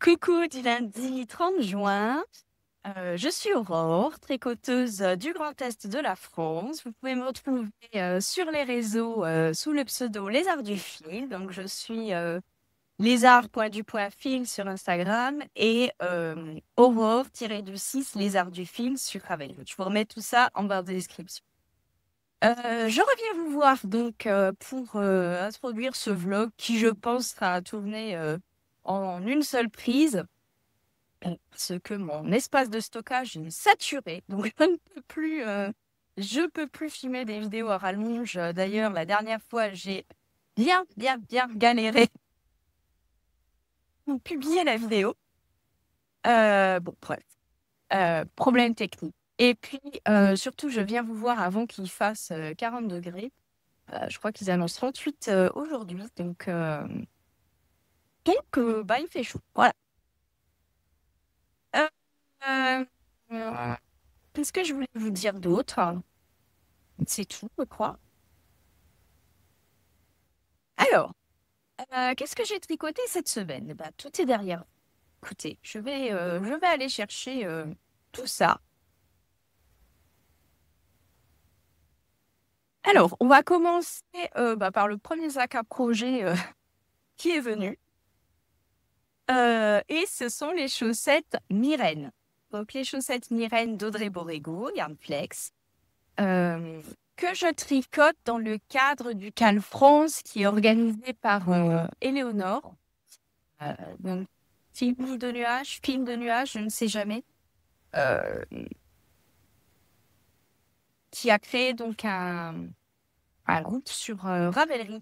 Coucou du lundi 30 juin. Je suis Aurore, tricoteuse du Grand Est de la France. Vous pouvez me retrouver sur les réseaux sous le pseudo Lézard du Fil. Donc, je suis lézard.du.fil sur Instagram et Aurore-du-6 Lézard du Fil sur Ravelry. Je vous remets tout ça en barre de description. Je reviens vous voir donc pour introduire ce vlog qui, je pense, sera tourné en une seule prise. Parce que mon espace de stockage est saturé, donc je peux plus filmer des vidéos à rallonge. D'ailleurs, la dernière fois, j'ai bien galéré pour publier la vidéo. Bon, bref, problème technique. Et puis, surtout, je viens vous voir avant qu'il fasse 40 degrés. Je crois qu'ils annoncent 38 aujourd'hui, bah, il fait chaud. Voilà. Euh, euh, Qu'est-ce que je voulais vous dire d'autre? C'est tout, je crois. Alors, qu'est-ce que j'ai tricoté cette semaine? Bah, tout est derrière. Écoutez, je vais aller chercher tout ça. Alors, on va commencer par le premier sac à projet qui est venu. Et ce sont les chaussettes Myrène. Donc, les chaussettes Myrène d'Audrey Borrego, Yarn Flex, que je tricote dans le cadre du Cal France qui est organisé par Éléonore. Donc, film de nuages, je ne sais jamais, euh, qui a créé donc un groupe sur Ravelry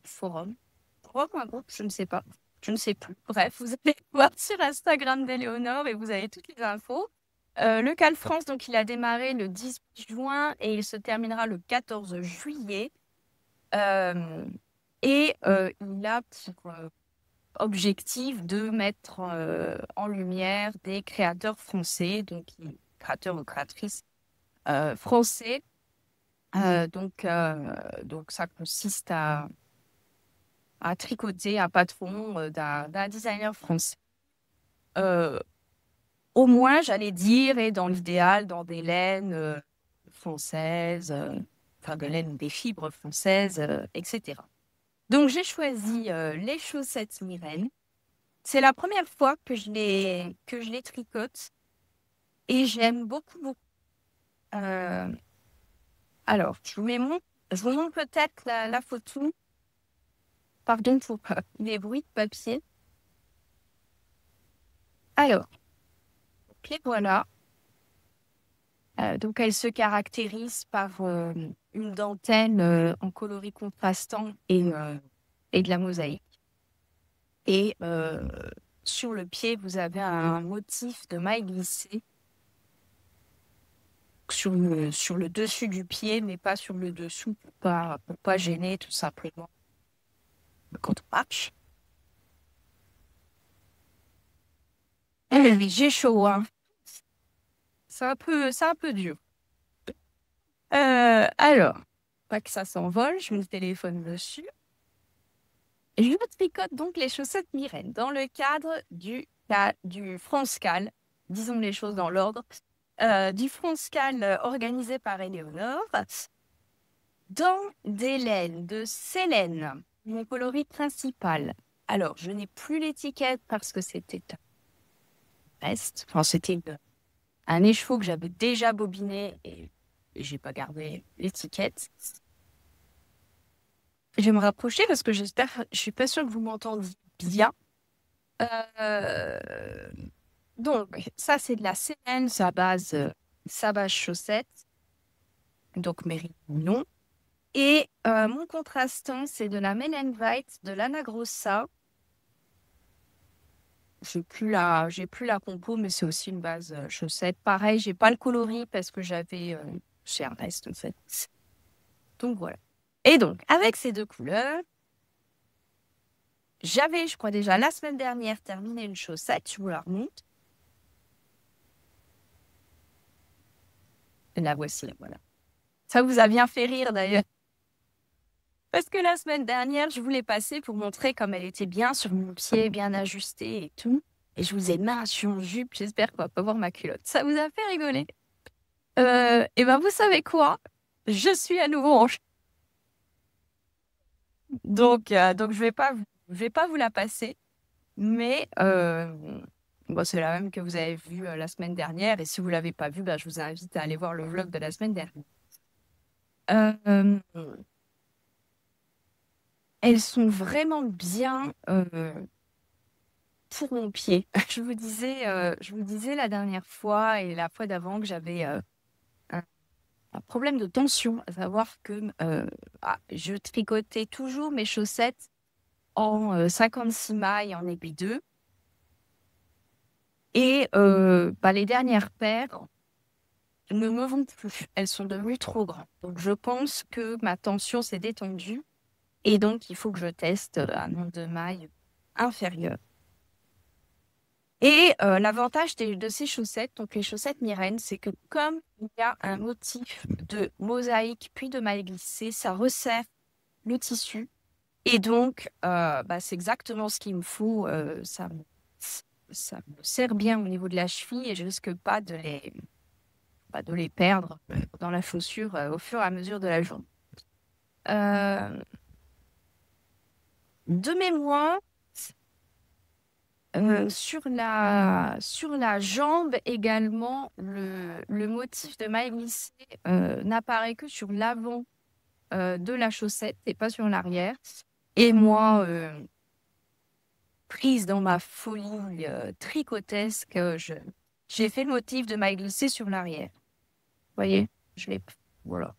Forum. Forum ou un groupe, je ne sais pas. Je ne sais plus. Bref, vous allez voir sur Instagram d'Éléonore et vous avez toutes les infos. Le Cal France, donc, il a démarré le 10 juin et il se terminera le 14 juillet. Il a pour objectif de mettre en lumière des créateurs français, donc créateurs ou créatrices français. Donc, ça consiste à tricoter un patron d'un designer français. Euh, Au moins, j'allais dire, et dans l'idéal, dans des laines françaises, enfin des laines, des fibres françaises, etc. Donc, j'ai choisi les chaussettes Myrène. C'est la première fois que je les tricote et j'aime beaucoup. Euh, alors, je vous montre peut-être la photo. Pardon pour les bruits de papier. Alors, les voilà. Donc, elle se caractérise par une dentelle en coloris contrastant et de la mosaïque. Et sur le pied, vous avez un motif de maille glissée sur le dessus du pied, mais pas sur le dessous pour pas gêner tout simplement quand on marche. J'ai chaud, hein. C'est un peu dur. Alors, pas que ça s'envole, je mets le téléphone dessus. Je tricote donc les chaussettes Myrène dans le cadre du France-Cal, disons les choses dans l'ordre, du France-Cal organisé par Éléonore, dans des laines de Sélène, mon coloris principal. Alors, je n'ai plus l'étiquette parce que c'était un reste, enfin c'était un écheveau que j'avais déjà bobiné et j'ai pas gardé l'étiquette. Je vais me rapprocher parce que je suis pas sûre que vous m'entendiez bien. Euh, donc, ça, c'est de la CN, sa base chaussette, donc mérite non. Et mon contrastant, c'est de la Men in White, de l'Anna Grossa. J'ai plus la compo, mais c'est aussi une base chaussette. Pareil, j'ai pas le coloris parce que j'avais chez Ernest, en fait. Donc, voilà. Et donc, avec ces deux couleurs, j'avais, je crois déjà, la semaine dernière, terminé une chaussette. Je vous la remonte. La voici, là, voilà. Ça vous a bien fait rire, d'ailleurs. Parce que la semaine dernière, je voulais passer pour montrer comme elle était bien sur mon pied, bien ajustée et tout. Et je vous ai mis un en jupe, j'espère qu'on va pas voir ma culotte. Ça vous a fait rigoler. Et ben vous savez quoi? Je suis à nouveau en jupe. Donc je vais pas vous la passer. Mais bon, c'est la même que vous avez vue la semaine dernière. Et si vous l'avez pas vue, ben, je vous invite à aller voir le vlog de la semaine dernière. Euh, elles sont vraiment bien pour mon pied. Je vous disais la dernière fois et la fois d'avant que j'avais un, un problème de tension, à savoir que je tricotais toujours mes chaussettes en 56 mailles en aiguille 2. Et les dernières paires ne me vont plus. Elles sont devenues trop grandes. Donc, je pense que ma tension s'est détendue. Et donc, il faut que je teste un nombre de mailles inférieur. Et l'avantage de ces chaussettes, donc les chaussettes Myrène, c'est que comme il y a un motif de mosaïque puis de mailles glissées, ça resserre le tissu. Et donc, c'est exactement ce qu'il me faut. Ça me serre bien au niveau de la cheville et je risque pas de les perdre dans la chaussure au fur et à mesure de la journée. De mémoire, sur la jambe également, le motif de maille glissée n'apparaît que sur l'avant de la chaussette et pas sur l'arrière. Et moi, prise dans ma folie tricotesque, j'ai fait le motif de maille glissée sur l'arrière. Vous voyez, voilà.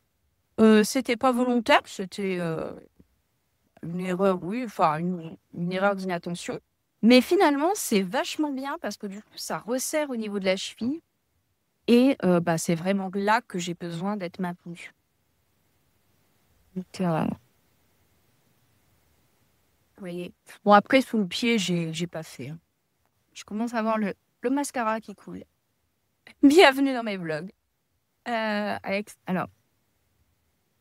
C'était pas volontaire, c'était une erreur, oui, enfin une erreur d'inattention. Mais finalement, c'est vachement bien parce que du coup, ça resserre au niveau de la cheville. Et c'est vraiment là que j'ai besoin d'être maintenue. Donc, vous voyez. Bon, après, sous le pied, j'ai pas fait. Hein. Je commence à avoir le mascara qui coule. Bienvenue dans mes vlogs. Alors,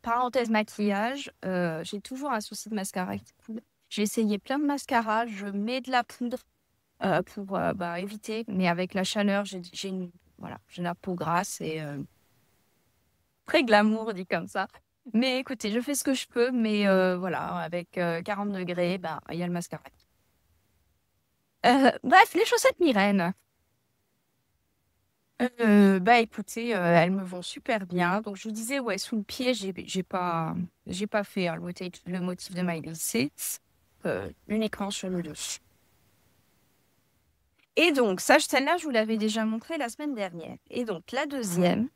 parenthèse maquillage, j'ai toujours un souci de mascara qui coule. J'ai essayé plein de mascaras, je mets de la poudre pour éviter, mais avec la chaleur, j'ai la peau grasse et très glamour dit comme ça. Mais écoutez, je fais ce que je peux, mais voilà, avec 40 degrés, il y a le mascara. Bref, les chaussettes Myrène. Écoutez, elles me vont super bien. Donc, je vous disais, ouais, sous le pied, j'ai pas fait hein, le motif de maille glissée, uniquement sur le dessus. Et donc, celle-là, je vous l'avais déjà montrée la semaine dernière. Et donc, la deuxième,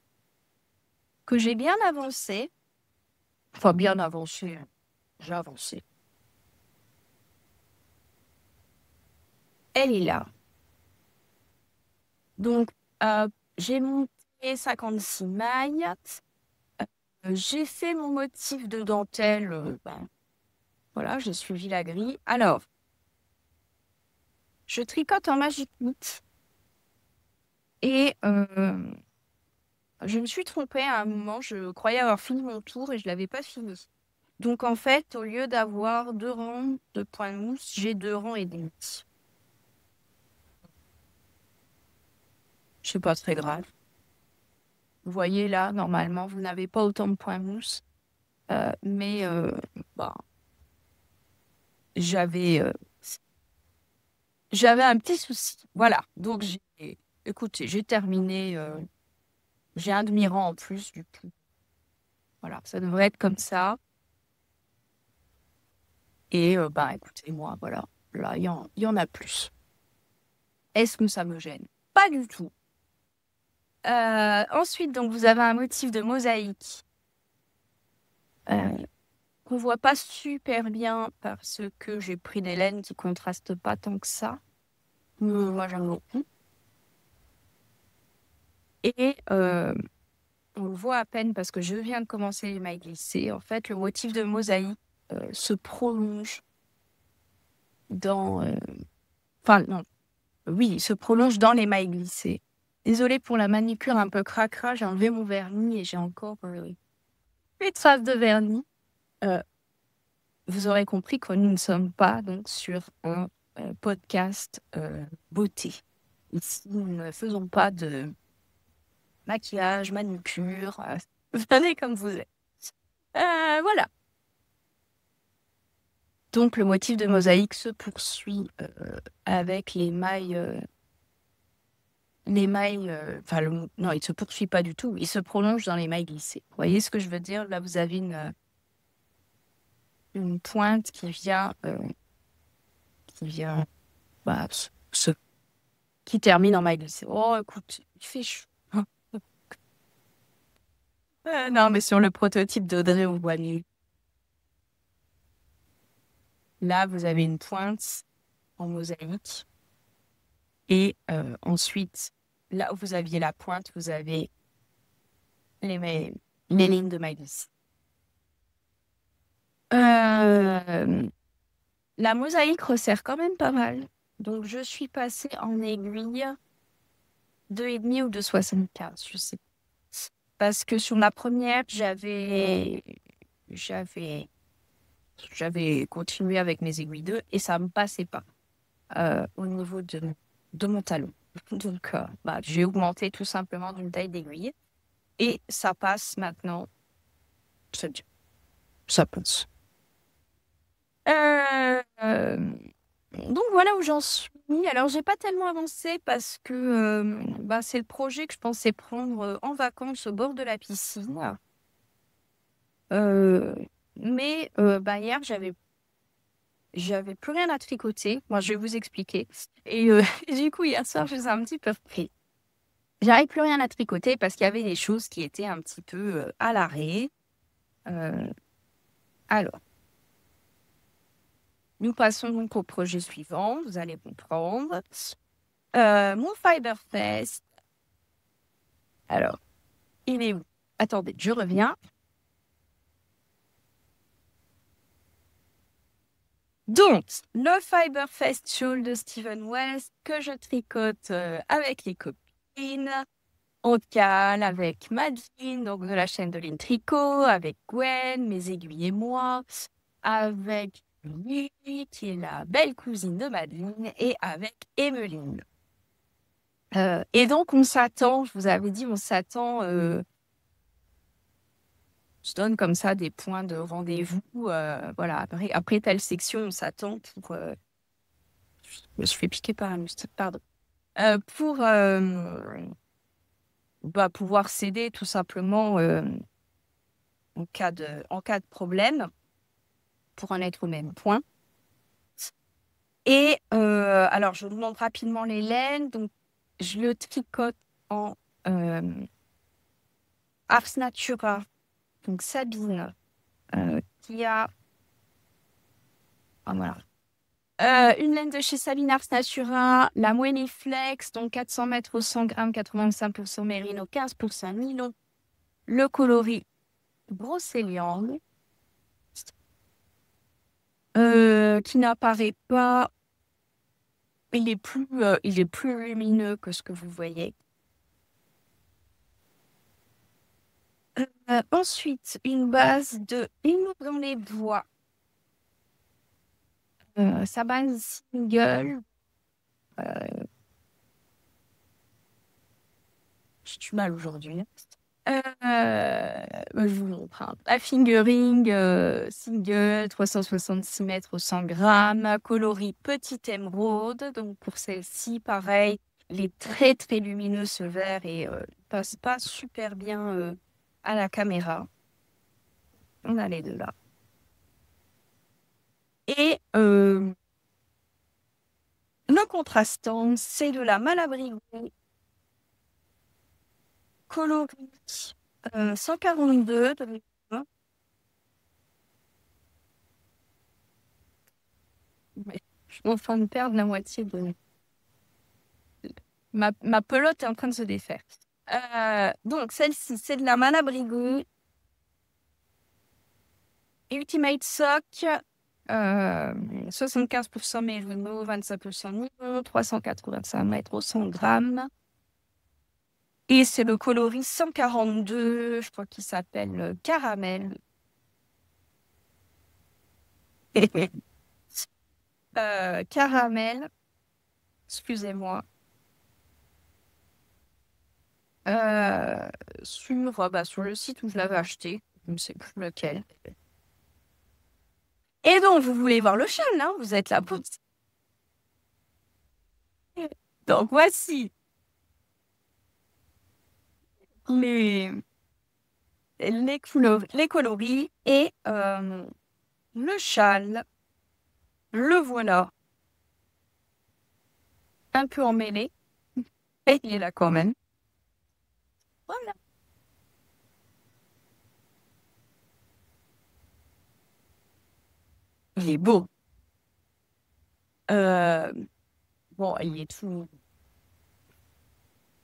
que j'ai bien avancée, enfin, bien avancée, j'ai avancé. Elle est là. Donc, j'ai monté 56 mailles. J'ai fait mon motif de dentelle. Voilà, j'ai suivi la grille. Alors, je tricote en Magic Knit. Et je me suis trompée à un moment. Je croyais avoir fini mon tour et je ne l'avais pas fini. Donc, en fait, au lieu d'avoir 2 rangs de points de mousse, j'ai 2 rangs et demi. C'est pas très grave. Vous voyez là, normalement, vous n'avez pas autant de points mousse. Mais j'avais un petit souci. Voilà. Donc, écoutez, j'ai terminé. J'ai un demi-rang en plus, du coup. Voilà, ça devrait être comme ça. Et écoutez, moi, voilà. Là, il y en a plus. Est-ce que ça me gêne? Pas du tout. Ensuite, donc, vous avez un motif de mosaïque qu'on voit pas super bien parce que j'ai pris des laines qui contrastent pas tant que ça. Moi, j'aime beaucoup. Et on le voit à peine parce que je viens de commencer les mailles glissées. En fait, le motif de mosaïque se prolonge dans... Enfin, non. Oui, il se prolonge dans les mailles glissées. Désolée pour la manicure un peu cracra, j'ai enlevé mon vernis et j'ai encore les traces de vernis. vous aurez compris que nous ne sommes pas donc sur un podcast beauté. Ici, nous ne faisons pas de maquillage, manucure. Venez comme vous êtes. Voilà. Donc, le motif de mosaïque se poursuit avec les mailles. Enfin, non, il ne se poursuit pas du tout. Il se prolonge dans les mailles glissées. Vous voyez ce que je veux dire? Là, vous avez une pointe qui vient bah, qui termine en maille glissée. Oh, écoute, il fait chaud. Non, mais sur le prototype d'Audrey au voit nu, là, vous avez une pointe en mosaïque. Et ensuite, là où vous aviez la pointe, vous avez les lignes de maille glissée. La mosaïque resserre quand même pas mal. Donc, je suis passée en aiguille 2,5 ou 2,75, je sais. Parce que sur la première, j'avais continué avec mes aiguilles 2 et ça ne me passait pas au niveau de mon talon. Donc, j'ai augmenté tout simplement d'une taille d'aiguille et ça passe maintenant. C'est bien. Ça passe. Donc voilà où j'en suis. Alors j'ai pas tellement avancé parce que c'est le projet que je pensais prendre en vacances au bord de la piscine. Mais hier j'avais plus rien à tricoter. Moi je vais vous expliquer. Et du coup hier soir je suis un petit peu pris. J'avais plus rien à tricoter parce qu'il y avait des choses qui étaient un petit peu à l'arrêt. Alors. Nous passons donc au projet suivant, vous allez comprendre. Mon Fiberfest. Alors, il est où? Attendez, je reviens. Donc, le Fiberfest Shawl de Steven West que je tricote avec les copines. On cale avec Madeleine, donc de la chaîne de Lynn Tricot, avec Gwen, mes aiguilles et moi, avec Lily, qui est la belle cousine de Madeleine, et avec Emmeline. Et donc, on s'attend, je vous avais dit, on s'attend, je donne comme ça des points de rendez-vous. Voilà, après telle section, on s'attend pour. Je me suis fait piquer par un moustique, pardon. Pour pouvoir céder tout simplement en cas de problème pour en être au même point. Et alors, je vous montre rapidement les laines. Donc, je le tricote en Ars Natura. Donc, Sabine, qui a. Ah, voilà. Une laine de chez Sabine Ars Natura, la Moenie Flex, donc 400 mètres au 100 grammes, 85% mérino, 15% nylon. Le coloris Brocéliande, qui n'apparaît pas. Il est plus lumineux que ce que vous voyez. Ensuite, une base de Une dans les bois. Sa base single. Je suis mal aujourd'hui. Je vous montre. La fingering single, 366 mètres au 100 grammes. Coloris petit émeraude. Donc pour celle-ci, pareil, il est très très lumineux ce vert et passe pas super bien à la caméra. On a les deux là. Et le contrastant, c'est de la Malabrigo coloris 142. Je suis en train de perdre la moitié de... Ma pelote est en train de se défaire. Donc, celle-ci, c'est de la Malabrigo Ultimate Sock. 75% mérino, 25% nylon, 385 mètres au 100 grammes. Et c'est le coloris 142, je crois qu'il s'appelle Caramel. Caramel, excusez-moi, euh, sur le site où je l'avais acheté, je ne sais plus lequel. Et donc, vous voulez voir le châle, hein? Vous êtes là pour... Donc, voici les, les coloris et le châle. Le voilà, un peu emmêlé. Et il est là quand même. Voilà. Il est beau. Euh, bon, il est tout...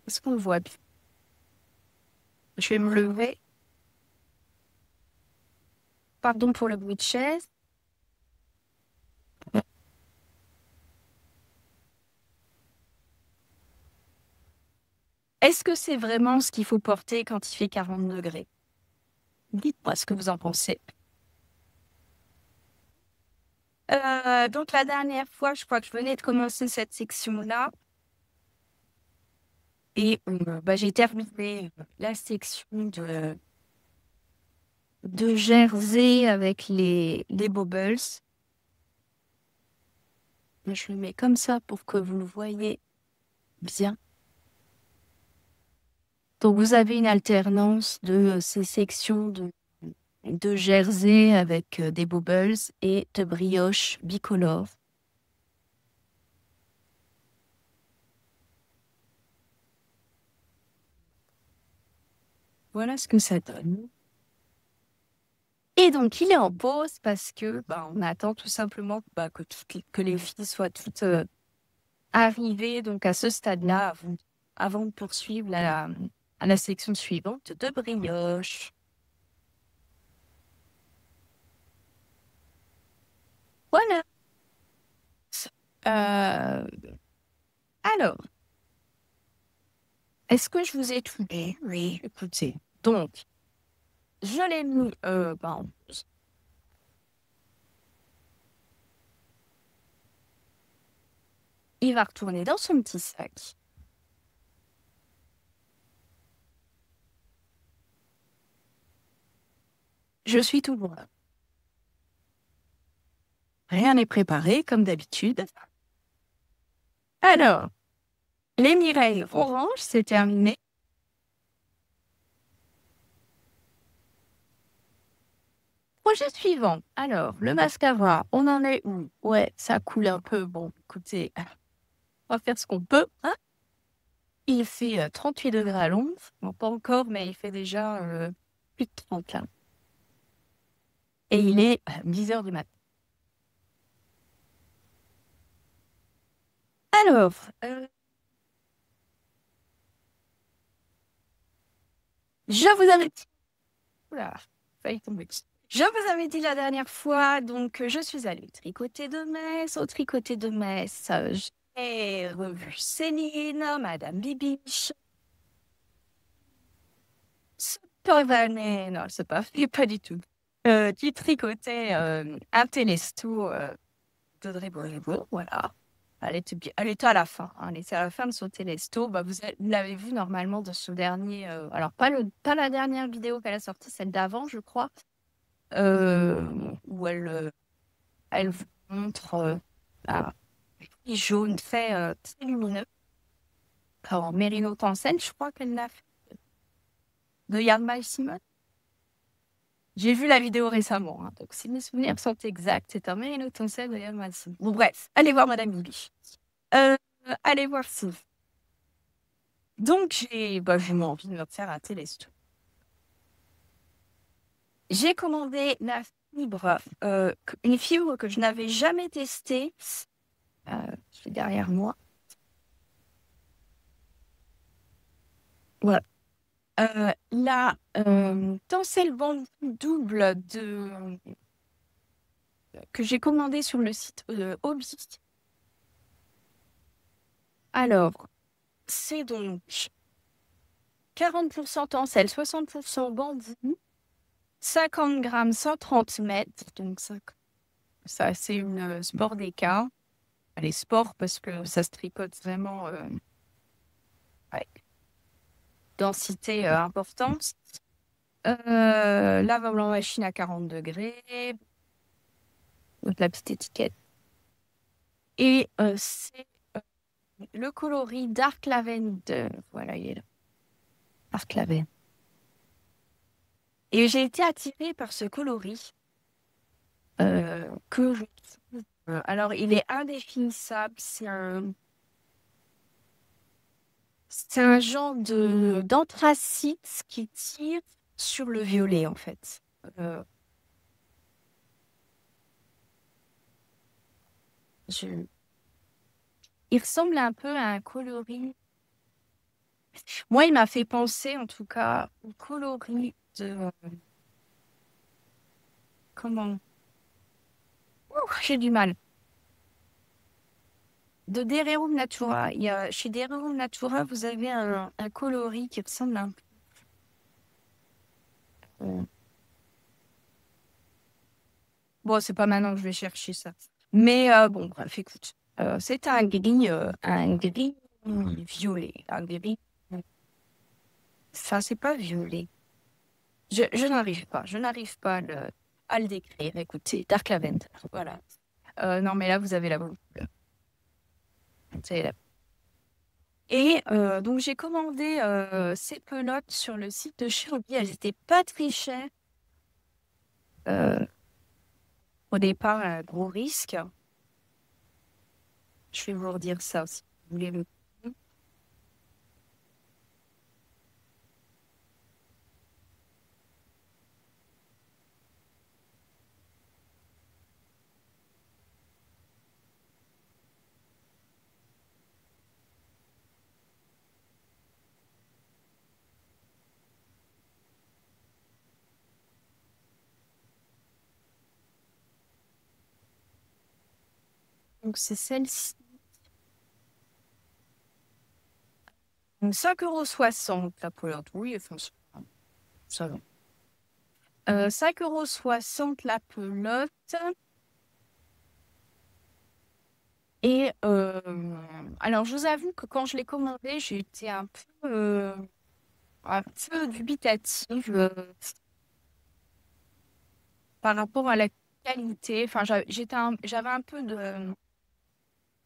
Est-ce qu'on le voit bien? Je vais me lever. Pardon pour le bruit de chaise. Est-ce que c'est vraiment ce qu'il faut porter quand il fait 40 degrés? Dites-moi ce que vous en pensez. Donc la dernière fois, je crois que je venais de commencer cette section-là. Et j'ai terminé la section de jersey avec les bobbles. Je le mets comme ça pour que vous le voyez bien. Donc vous avez une alternance de ces sections de jersey avec des bobbles et de brioche bicolore. Voilà ce que ça donne. Et donc, il est en pause parce que on attend tout simplement que les filles soient toutes arrivées donc, à ce stade-là avant de poursuivre à la section suivante de brioche. Voilà. Euh, alors, est-ce que je vous ai tout dit? Oui, écoutez. Donc, je l'ai mis en pause. Il va retourner dans son petit sac. Je suis toujours là. Rien n'est préparé, comme d'habitude. Alors, les Mireilles orange, c'est terminé. Projet suivant. Alors, le mascara, on en est où? Ouais, ça coule un peu. Bon, écoutez, on va faire ce qu'on peut, hein. Il fait 38 degrés à l'ombre. Bon, pas encore, mais il fait déjà plus de 30 là. Et il est 10 heures du matin. Alors, je vous avais dit... Oula, failli tomber. Je vous avais dit la dernière fois, donc je suis allée tricoter de Metz. Au tricoter de Metz, j'ai revu Céline, Madame Bibiche. Vanné, non, c'est pas fait, pas du tout. Qui tricotait un télesto de Dribo, voilà. Elle était à la fin, hein, elle était à la fin de son télesto. Vous l'avez vu normalement de ce dernier. Alors, pas la dernière vidéo qu'elle a sortie, celle d'avant, je crois, où elle vous montre un petit jaune très lumineux. En Mérino Tencel, je crois qu'elle l'a fait. De Yann Simon. J'ai vu la vidéo récemment, hein, donc si mes souvenirs sont exacts, c'est un Mérino Tencel de Yann Simon. Bon, bref, allez voir Madame Bibi. Allez voir ça. Donc, j'ai vraiment envie de me faire un télesto. J'ai commandé la fibre, une fibre que je n'avais jamais testée. C'est derrière moi. Voilà. La tencel bande double que j'ai commandée sur le site Hobby. Alors, c'est donc 40% tencel, 60% bambou, 50 grammes, 130 mètres, donc 5. Ça, c'est une sport d'écart. Elle est sport parce que ça se tricote vraiment avec densité importante. Lavable en machine à 40 degrés. Donc, la petite étiquette. Et c'est le coloris Dark Lavender. Voilà, il est là. Dark Lavender. Et j'ai été attirée par ce coloris que je trouve. Alors, il est indéfinissable. C'est un genre d'anthracite qui tire sur le violet, en fait. Euh, je- Il ressemble un peu à un coloris. Moi, il m'a fait penser, en tout cas, au coloris de... Comment? J'ai du mal. De Dererum Natura. Chez Dererum Natura, vous avez un coloris qui ressemble un peu. Bon, c'est pas maintenant que je vais chercher ça. Mais bon, bref, écoute. C'est un gris violet. Un gris. Ça, c'est pas violet. Je n'arrive pas à le décrire. Écoutez, Dark Lavender. Voilà. Non, mais là, vous avez la bonne couleur. C'est la- Et donc, j'ai commandé ces pelotes sur le site de Shirley. Elles étaient pas très chères. Euh, Au départ, un gros risque. Je vais vous redire ça aussi. Vous voulez le... Donc, c'est celle-ci. Donc, 5,60 € la pelote. Oui, enfin, ça va. 5,60 € la pelote. Et alors, je vous avoue que quand je l'ai commandé, j'ai été un peu dubitative par rapport à la qualité. Enfin, j'avais un peu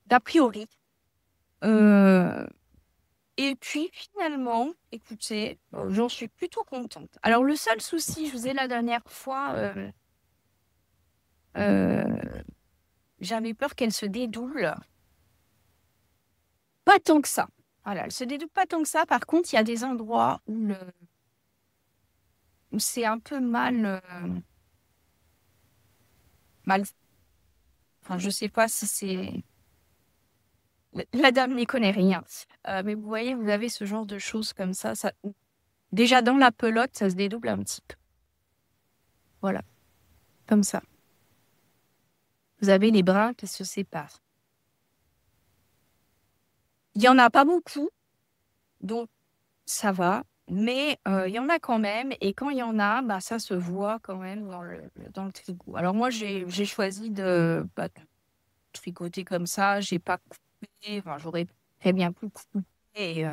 d'a priori. Euh, et puis, finalement, écoutez, j'en suis plutôt contente. Alors, le seul souci, je vous ai la dernière fois, euh, j'avais peur qu'elle se dédouble. Pas tant que ça. Voilà, elle se dédouble pas tant que ça. Par contre, il y a des endroits où c'est un peu mal. Enfin, je sais pas si c'est. La dame n'y connaît rien. Mais vous voyez, vous avez ce genre de choses comme ça. Déjà, dans la pelote, ça se dédouble un petit peu. Voilà, comme ça. Vous avez les brins qui se séparent. Il y en a pas beaucoup, donc ça va. Mais il y en a quand même. Et quand il y en a, bah, ça se voit quand même dans le tricot. Alors moi, j'ai choisi de tricoter comme ça. J'ai pas coupé. Enfin, j'aurais très bien pu couper. Et,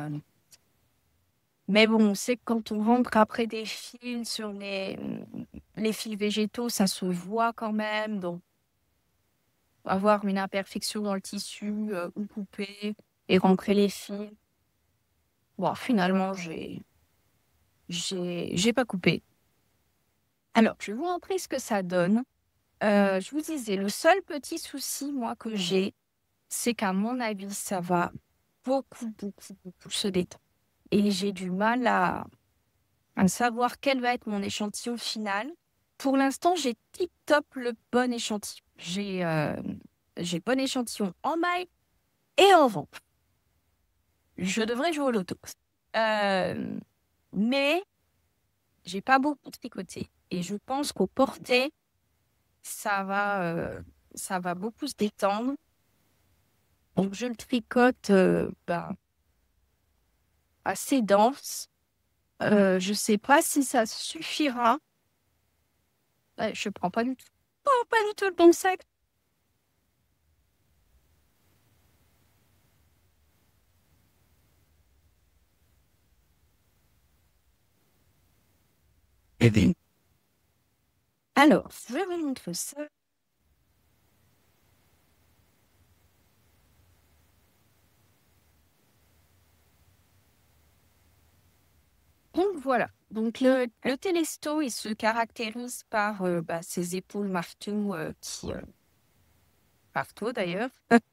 mais bon, on sait que quand on rentre après des fils sur les fils végétaux, ça se voit quand même. Donc, avoir une imperfection dans le tissu ou couper et rentrer les fils. Bon, finalement, j'ai pas coupé. Alors, je vais vous montrer ce que ça donne. Je vous disais, le seul petit souci, moi, que j'ai, c'est qu'à mon avis, ça va beaucoup, beaucoup, beaucoup se détendre. Et j'ai du mal à savoir quel va être mon échantillon final. Pour l'instant, j'ai tip-top le bon échantillon. J'ai bon échantillon en maille et en vent. Je devrais jouer au loto. Euh, mais j'ai pas beaucoup tricoté. Et je pense qu'au porté, ça va beaucoup se détendre. Donc, je le tricote assez dense. Je sais pas si ça suffira. Ouais, je prends pas du tout le bon sac. Alors, je vous montre ça. Donc voilà. Donc le télesto, il se caractérise par ses épaules marteau marteau d'ailleurs,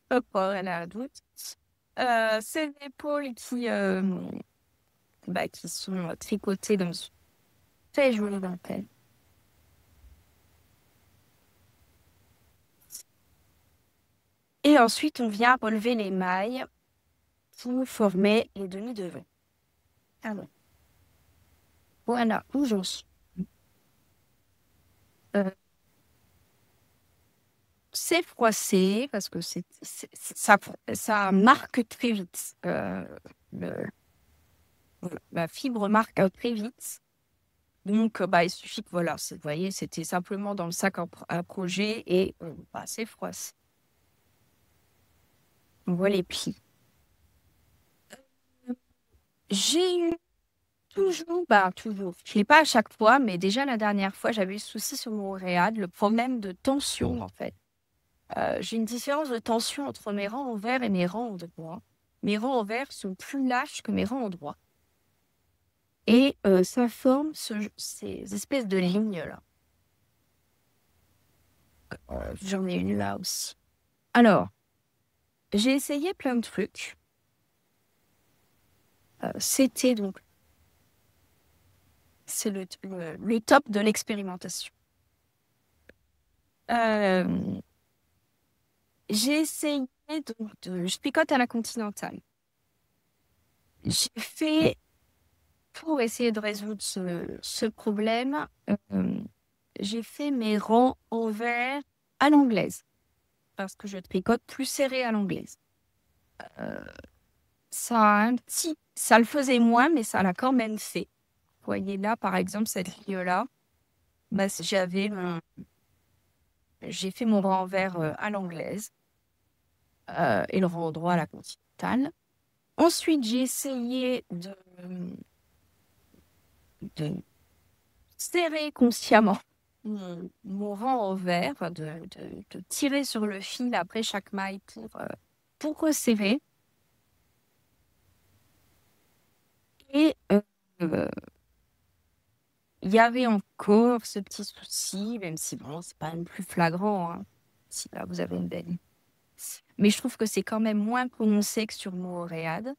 pour rien à doute. Ces épaules qui sont tricotées dans ce très joli dentelle. Et ensuite, on vient relever les mailles pour former les demi-devants. Alors, voilà où j'en suis. Euh, c'est froissé parce que ça marque très vite. Le- la fibre marque très vite. Donc, il suffit que, voilà, vous voyez, c'était simplement dans le sac à projet et c'est froissé. On voit les plis. J'ai eu toujours, je ne l'ai pas à chaque fois, mais déjà la dernière fois, j'avais eu ce souci sur mon réad, le problème de tension, en fait. J'ai une différence de tension entre mes rangs envers et mes rangs endroits. Mes rangs envers sont plus lâches que mes rangs endroits. Et ça forme ces espèces de lignes-là. J'en ai une là aussi. Alors, j'ai essayé plein de trucs. C'était donc, c'est le top de l'expérimentation. Euh, j'ai essayé donc je picote à la continentale. J'ai fait, pour essayer de résoudre ce problème, j'ai fait mes rangs envers à l'anglaise, parce que je tricote plus serré à l'anglaise. Ça le faisait moins, mais ça l'a quand même fait. Vous voyez là, par exemple, cette ligne-là, j'ai fait mon rang envers à l'anglaise et le rang droit à la continentale. Ensuite, j'ai essayé de serrer consciemment mon rang envers, enfin, de tirer sur le fil après chaque maille pour resserrer. Et il y avait encore ce petit souci, même si bon, c'est pas le plus flagrant, hein. Si là, vous avez une belle. Mais je trouve que c'est quand même moins prononcé que sur mon réad.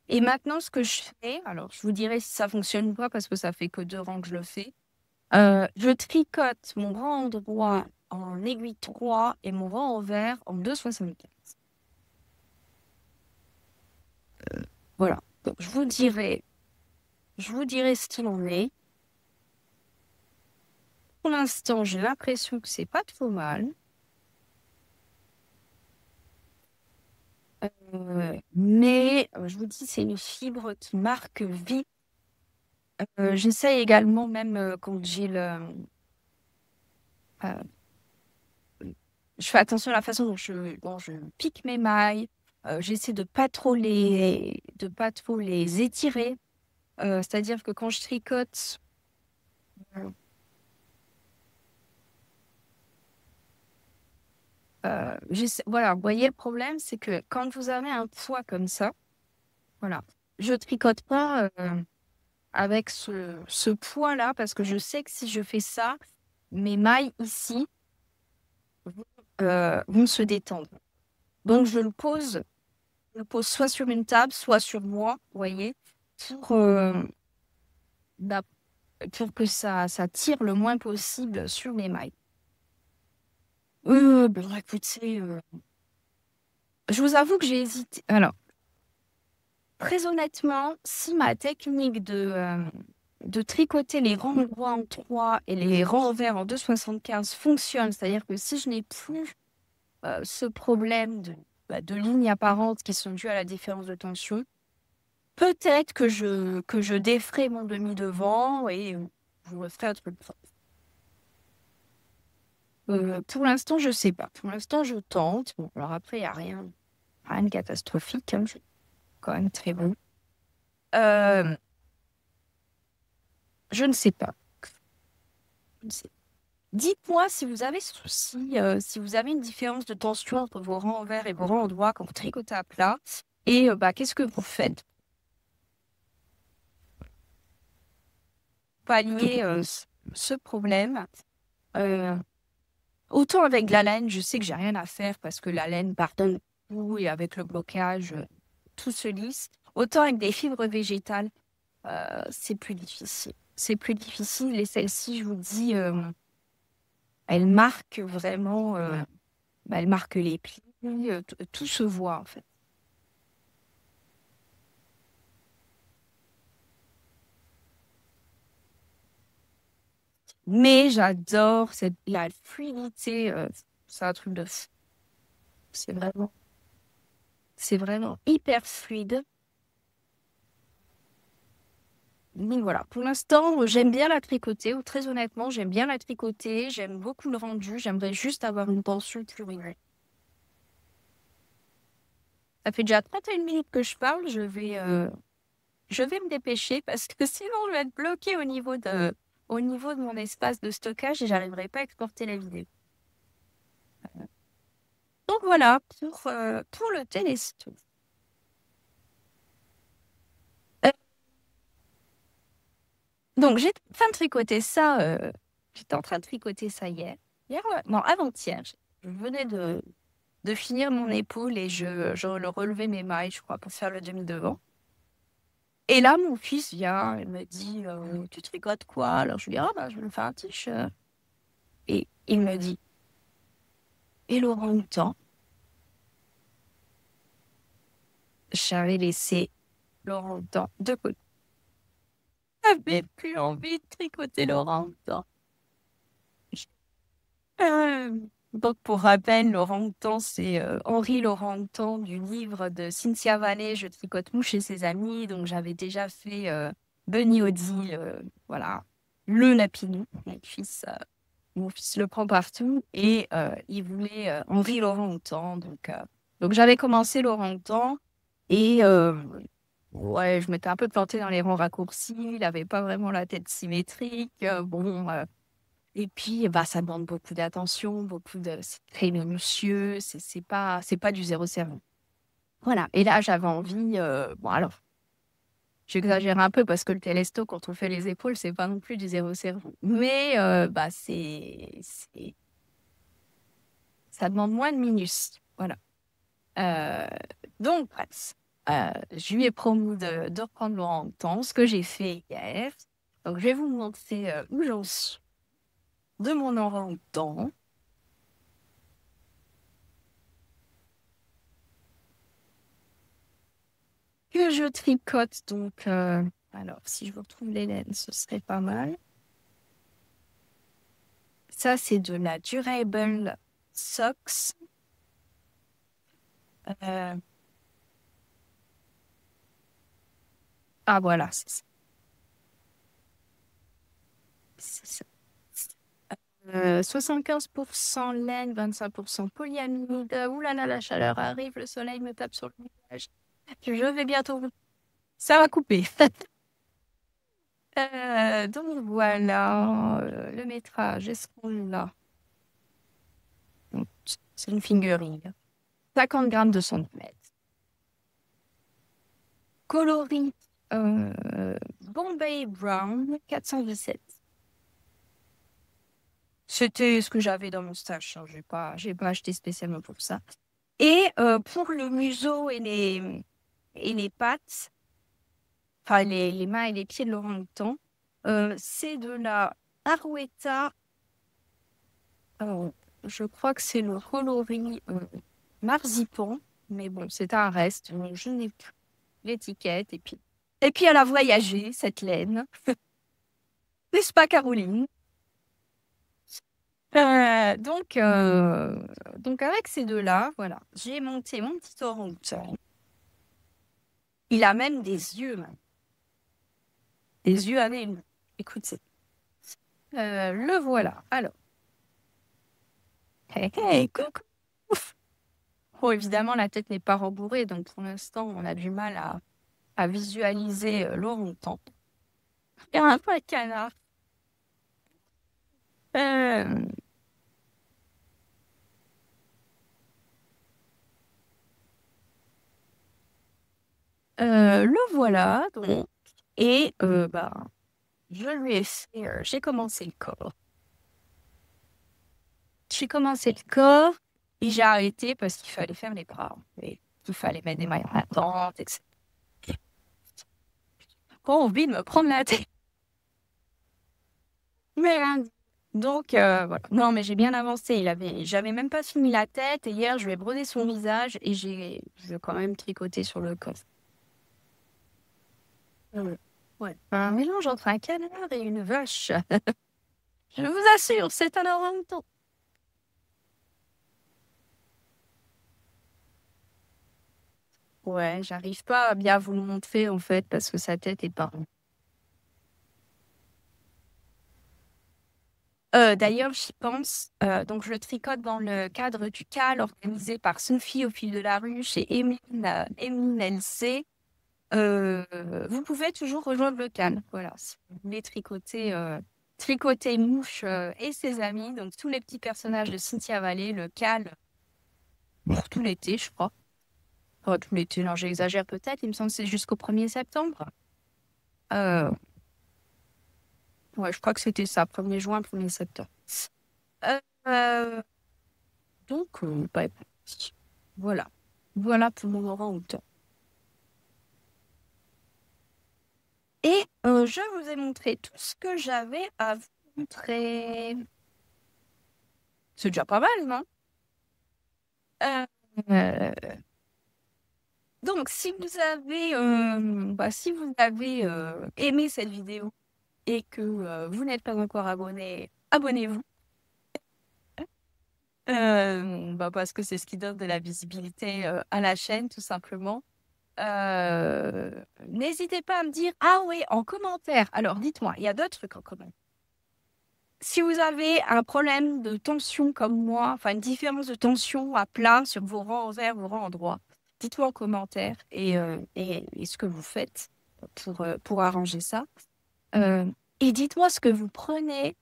Et maintenant, ce que je fais, alors je vous dirai si ça fonctionne ou pas, parce que ça fait que 2 rangs que je le fais. Je tricote mon rang droit en aiguille 3 et mon rang envers en 2,75. Voilà. Donc, je vous dirai ce qu'il en est. Pour l'instant, j'ai l'impression que c'est pas trop mal. Mais je vous dis, c'est une fibre qui marque vite. J'essaye également, même quand j'ai euh, je fais attention à la façon dont je pique mes mailles. J'essaie de pas trop les étirer. C'est-à-dire que quand je tricote, euh, voilà, vous voyez, le problème, c'est que quand vous avez un poids comme ça, voilà, je tricote pas avec ce poids-là parce que je sais que si je fais ça, mes mailles ici vont se détendre. Donc, je le pose soit sur une table, soit sur moi, vous voyez, pour, bah, pour que ça tire le moins possible sur mes mailles. Bon, écoutez, je vous avoue que j'ai hésité. Alors, très honnêtement, si ma technique de tricoter les rangs droits en 3 et les rangs envers en 2,75 fonctionne, c'est-à-dire que si je n'ai plus ce problème de lignes apparentes qui sont dues à la différence de tension, peut-être que je déferai mon demi-devant et je referai un truc. Pour l'instant, je sais pas. Pour l'instant, je tente. Bon, alors après, il n'y a rien de catastrophique, hein. C'est quand même très bon. Euh, je ne sais pas. Dites-moi si vous avez souci, si vous avez une différence de tension entre vos rangs envers et vos rangs endroits quand vous tricotez à plat. Et bah, qu'est-ce que vous faites pour pallier ce problème? Euh, Autant avec la laine, je sais que j'ai rien à faire parce que la laine pardonne tout et avec le blocage, tout se lisse. Autant avec des fibres végétales, c'est plus difficile. C'est plus difficile et celle-ci, je vous dis, elle marque vraiment, bah, elle marque les plis, tout se voit en fait. Mais j'adore la fluidité, c'est un truc de fou. C'est vraiment, c'est vraiment hyper fluide. Donc voilà, pour l'instant, j'aime bien la tricoter, ou très honnêtement, j'aime bien la tricoter, j'aime beaucoup le rendu, j'aimerais juste avoir une tension plus réglée. Ça fait déjà 31 minutes que je parle, je vais me dépêcher parce que sinon je vais être bloquée au niveau de mon espace de stockage et j'arriverai pas à exporter la vidéo. Donc voilà, pour le télésto. Euh, donc j'étais en train de tricoter ça, j'étais en train de tricoter ça hier. Hier, ouais, non, avant-hier. Je venais de finir mon épaule et je le relevais mes mailles, je crois, pour faire le demi-devant. Et là, mon fils vient, il me dit, tu tricotes quoi? Alors je lui dis, ah bah, je vais me faire un t-shirt. Et il me dit, et l'orang-outan? J'avais laissé l'orang-outan de côté. J'avais plus envie de tricoter l'orang-outan. Donc, pour rappel, l'orang-outan, c'est Henri l'orang-outan du livre de Cynthia Vallée, Je tricote mouche et ses amis. Donc, j'avais déjà fait Bunny Odile, voilà, le lapinou. Mon fils le prend partout et il voulait Henri l'orang-outan. Donc j'avais commencé l'orang-outan et ouais, je m'étais un peu plantée dans les rangs raccourcis. Il n'avait pas vraiment la tête symétrique. Bon. Et puis, bah, ça demande beaucoup d'attention, c'est très minutieux, c'est pas du zéro cerveau. Voilà. Et là, j'avais envie, bon, alors, j'exagère un peu parce que le télesto, quand on fait les épaules, c'est pas non plus du zéro cerveau. Mais, bah, ça demande moins de minus. Voilà. Euh, donc, bref, je lui ai promis de reprendre le rang de temps, ce que j'ai fait hier. Donc, je vais vous montrer où j'en suis de mon orang-outan. Que je tricote. Donc, alors, si je vous retrouve les laines, ce serait pas mal. Ça, c'est de la Durable Socks. Euh, ah, voilà, c'est ça. C'est ça. 75% laine, 25% polyamide. Ouh là là, la chaleur arrive, le soleil me tape sur le visage. Je vais bientôt. Ça va couper. Donc voilà, le métrage, est-ce qu'on l'a? Donc, c'est une fingering. 50 grammes de centimètres. Coloris Bombay Brown 417. C'était ce que j'avais dans mon stage. Hein. J'ai pas acheté spécialement pour ça. Et pour le museau et les pattes, enfin les mains et les pieds de l'orang-outan, c'est de la Arouetta. Je crois que c'est le coloris marzipan. Mais bon, c'est un reste. Je n'ai plus l'étiquette. Et puis elle a voyagé, cette laine. N'est-ce pas, Caroline? Donc avec ces deux-là, voilà, j'ai monté mon petit orang-outan. Il a même des yeux, man. Des yeux avec une... Écoute, le voilà. Alors, hey, hey, coucou. Bon, évidemment, la tête n'est pas rembourrée, donc pour l'instant, on a du mal à visualiser l'orang-outan. Il y a un peu un canard. Euh, le voilà, donc. Et bah, j'ai commencé le corps. J'ai commencé le corps et j'ai arrêté parce qu'il fallait faire les bras. Et qu'il fallait mettre des mailles attentes, etc. Pas envie de me prendre la tête. Mais rien. Donc, voilà. Non, mais j'ai bien avancé. J'avais même pas fini la tête. Et hier, je lui ai brodé son visage et j'ai quand même tricoté sur le corps. Ouais. Un mélange entre un canard et une vache. Je vous assure, c'est un orang-outan. Ouais, j'arrive pas à bien vous le montrer en fait parce que sa tête est pas. D'ailleurs, j'y pense. Donc, je le tricote dans le cadre du CAL organisé par Sophie au fil de la rue chez Emeline LC. Euh, Vous pouvez toujours rejoindre le CAL. Voilà, si vous voulez tricoter Mouche et ses amis, donc tous les petits personnages de Cynthia Vallée, le CAL pour tout l'été, je crois. Tout l'été, non, j'exagère peut-être. Il me semble que c'est jusqu'au 1er septembre. Euh, ouais, je crois que c'était ça, 1er juin, 1er septembre. Euh, euh, donc, bah, voilà. Voilà pour mon orang-outan. Et je vous ai montré tout ce que j'avais à vous montrer. C'est déjà pas mal, non? Euh, euh, donc, si vous avez aimé cette vidéo et que vous n'êtes pas encore abonné, abonnez-vous. Bah, parce que c'est ce qui donne de la visibilité à la chaîne, tout simplement. Euh, N'hésitez pas à me dire, ah oui, en commentaire. Alors, dites-moi, il y a d'autres trucs en commentaire. Si vous avez un problème de tension comme moi, enfin une différence de tension à plat sur vos rangs envers, vos rangs endroits, dites-moi en commentaire et ce que vous faites pour arranger ça. Euh, et dites-moi ce que vous prenez,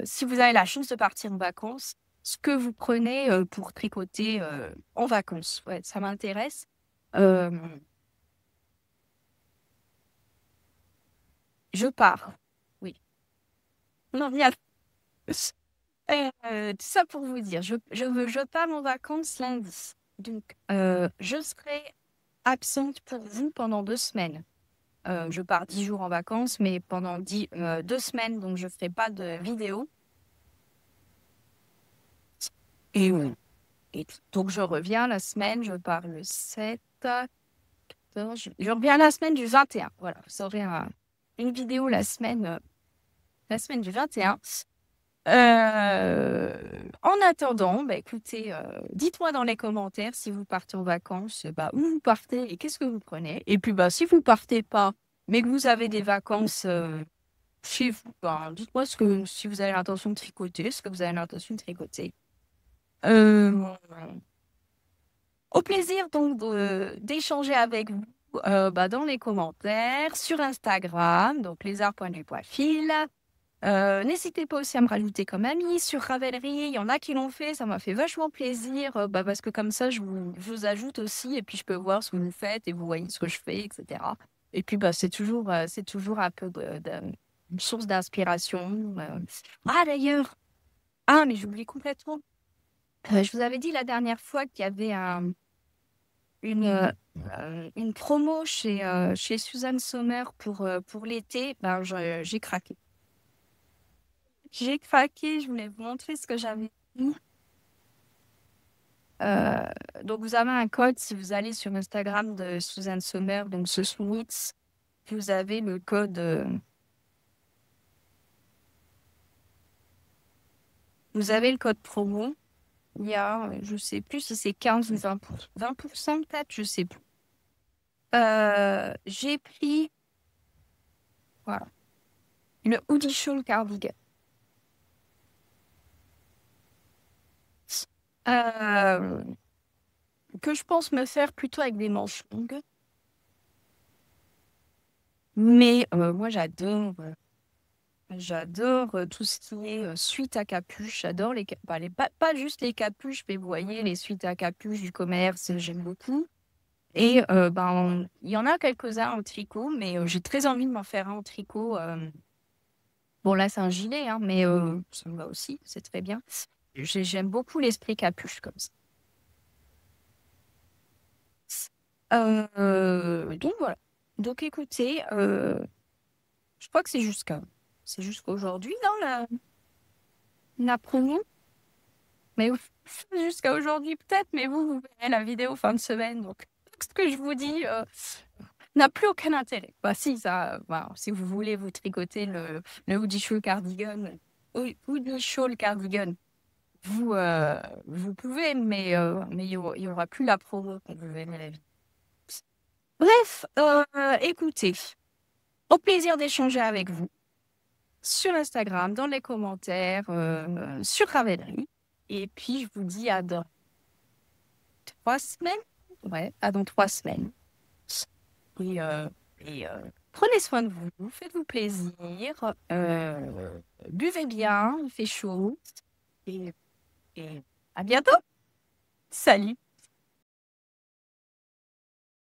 si vous avez la chance de partir en vacances, ce que vous prenez pour tricoter en vacances. Ouais, ça m'intéresse. Euh, je pars. Oui. Non, rien. Tout ça pour vous dire, je pars en vacances lundi. Donc, je serai absente pour vous pendant 2 semaines. Je pars 10 jours en vacances, mais pendant 2 semaines, donc je ne ferai pas de vidéo. Et, donc, je reviens la semaine, je pars le 7, 14, je reviens la semaine du 21. Voilà, vous aurez une vidéo la semaine du 21. En attendant, bah, écoutez, dites-moi dans les commentaires si vous partez en vacances, bah, où vous partez et qu'est-ce que vous prenez. Et puis, bah, si vous partez pas, mais que vous avez des vacances chez vous, bah, dites-moi si vous avez l'intention de tricoter, ce que vous avez l'intention de tricoter. Euh, Au plaisir donc d'échanger avec vous bah, dans les commentaires, sur Instagram, donc lézard.du.fil. N'hésitez pas aussi à me rajouter comme ami sur Ravelry. Il y en a qui l'ont fait, ça m'a fait vachement plaisir bah, parce que comme ça, je vous ajoute aussi et puis je peux voir ce que vous faites et vous voyez ce que je fais, etc. Et puis, bah, c'est toujours un peu une source d'inspiration. Ah, d'ailleurs, mais j'oublie complètement. Je vous avais dit la dernière fois qu'il y avait une promo chez Suzanne Sommer pour l'été. Ben, j'ai craqué. J'ai craqué, je voulais vous montrer ce que j'avais mis. Euh, donc, vous avez un code si vous allez sur Instagram de Suzanne Sommer, donc ce Sweets, vous avez le code, vous avez le code promo. Il y a, je sais plus si c'est 15 ou 20% peut-être, je sais plus. J'ai pris, voilà, le hoodie shawl cardigan. Euh, que je pense me faire plutôt avec des manches longues. Mais moi, j'adore. J'adore tout ce qui est suite à capuche. J'adore pas juste les capuches, mais vous voyez, les suites à capuche du commerce, j'aime beaucoup. Et ben, il y en a quelques-uns en tricot, mais j'ai très envie de m'en faire un en tricot. Bon, là, c'est un gilet, hein, mais ça me va aussi, c'est très bien. J'aime beaucoup l'esprit capuche comme ça. Donc voilà. Donc écoutez, je crois que c'est jusqu'aujourd'hui dans la promo. Mais jusqu'à aujourd'hui peut-être, mais vous verrez la vidéo fin de semaine. Donc ce que je vous dis n'a plus aucun intérêt. Bah si, si vous voulez vous tricoter le hoodie shawl cardigan, hoodie shawl cardigan, vous pouvez, mais il y aura plus la promo quand vous verrez la vidéo. Bref, écoutez, au plaisir d'échanger avec vous sur Instagram, dans les commentaires, sur Ravelry. Et puis, je vous dis à dans 3 semaines. Ouais, à dans 3 semaines. Et, prenez soin de vous, faites-vous plaisir, buvez bien, il fait chaud. Et, et à bientôt. Salut!